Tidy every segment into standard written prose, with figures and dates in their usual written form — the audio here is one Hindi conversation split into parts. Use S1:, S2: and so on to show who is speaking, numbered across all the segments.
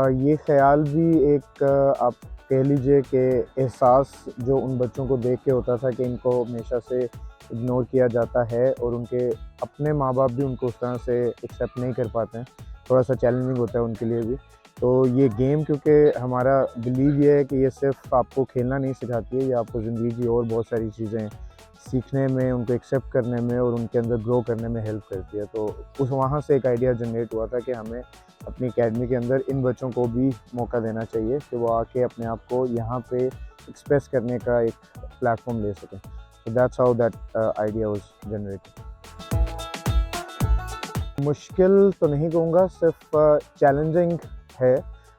S1: ये ख़्याल भी एक आप कह लीजिए कि एहसास जो उन बच्चों को देख के होता था कि इनको हमेशा से इग्नोर किया जाता है और उनके अपने माँ बाप भी उनको उस तरह से एक्सेप्ट नहीं कर पाते हैं, थोड़ा सा चैलेंजिंग होता है उनके लिए भी। तो ये गेम क्योंकि हमारा बिलीव ये है कि ये सिर्फ आपको खेलना नहीं सिखाती है, ये आपको ज़िंदगी की और बहुत सारी चीज़ें सीखने में, उनको एक्सेप्ट करने में और उनके अंदर ग्रो करने में हेल्प करती है। तो उस वहाँ से एक आइडिया जनरेट हुआ था कि हमें अपनी एकेडमी के अंदर इन बच्चों को भी मौका देना चाहिए कि वो आके अपने आप को यहाँ पे एक्सप्रेस करने का एक प्लेटफॉर्म ले सकें। So that's how that idea was generated. मुश्किल तो नहीं कहूँगा, सिर्फ चैलेंजिंग है।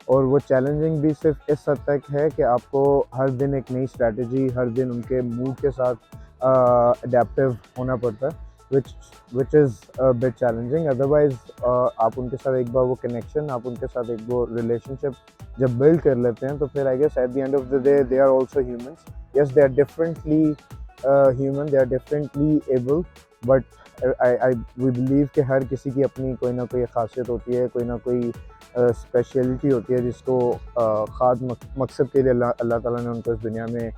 S1: और वो चैलेंजिंग भी सिर्फ इस हद तक है कि आपको हर दिन एक नई स्ट्रैटेजी, हर दिन उनके मूड के साथ अडेप्टिव होना पड़ता है, which is bit challenging. Otherwise आप उनके साथ एक बार वो कनेक्शन, आप उनके साथ एक वो रिलेशनशिप जब बिल्ड कर लेते हैं तो फिर I guess at the end of the day they are also humans. Yes, they are differently human, they are differently able, but we believe कि हर किसी की अपनी कोई ना कोई ख़ासियत होती है, कोई ना कोई स्पेशलिटी होती है जिसको ख़ास मकसद के लिए अल्लाह ताला ने उनको इस दुनिया में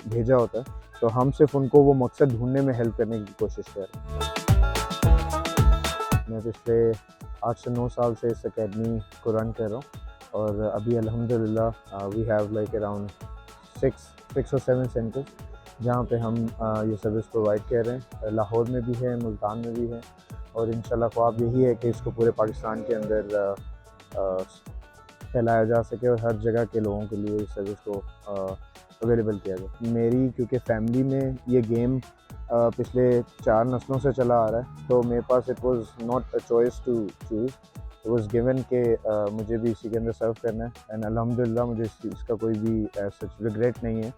S1: भेजा होता है। तो हम सिर्फ उनको वो मकसद ढूंढने में हेल्प करने की कोशिश कर रहे हैं। मैं पिछले 8 से 9 साल से इस एकेडमी को रन कर रहा हूँ और अभी अल्हम्दुलिल्लाह वी हैव लाइक अराउंड 6 और 7 सेंटर्स जहाँ पे हम ये सर्विस प्रोवाइड कर रहे हैं। लाहौर में भी है, मुल्तान में भी है और इंशाल्लाह ख्वाब यही है कि इसको पूरे पाकिस्तान के अंदर फैलाया जा सके और हर जगह के लोगों के लिए इस सर्विस को अवेलेबल किया जाए। मेरी क्योंकि फैमिली में ये गेम पिछले 4 नस्लों से चला आ रहा है, तो मेरे पास it was not a choice to choose, it was given कि मुझे भी इसी के अंदर सर्व करना है। एंड अल्हम्दुलिल्लाह मुझे इस चीज़ का कोई भी सच रिग्रेट नहीं है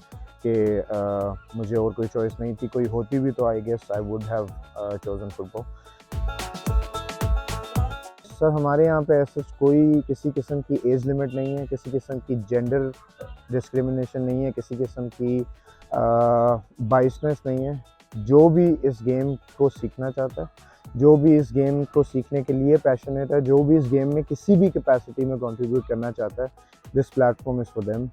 S1: कि मुझे और कोई चॉइस नहीं थी। कोई होती भी तो I guess I would have chosen football. Sir, हमारे यहाँ पे ऐसा कोई किसी किस्म की एज लिमिट नहीं है, किसी किस्म की जेंडर डिस्क्रिमिनेशन नहीं है, किसी किस्म की बाइसनेस नहीं है। जो भी इस गेम को सीखना चाहता है, जो भी इस गेम को सीखने के लिए पैशनेट है, जो भी इस गेम में किसी भी कैपेसिटी में कंट्रीब्यूट करना चाहता है, this platform is for them.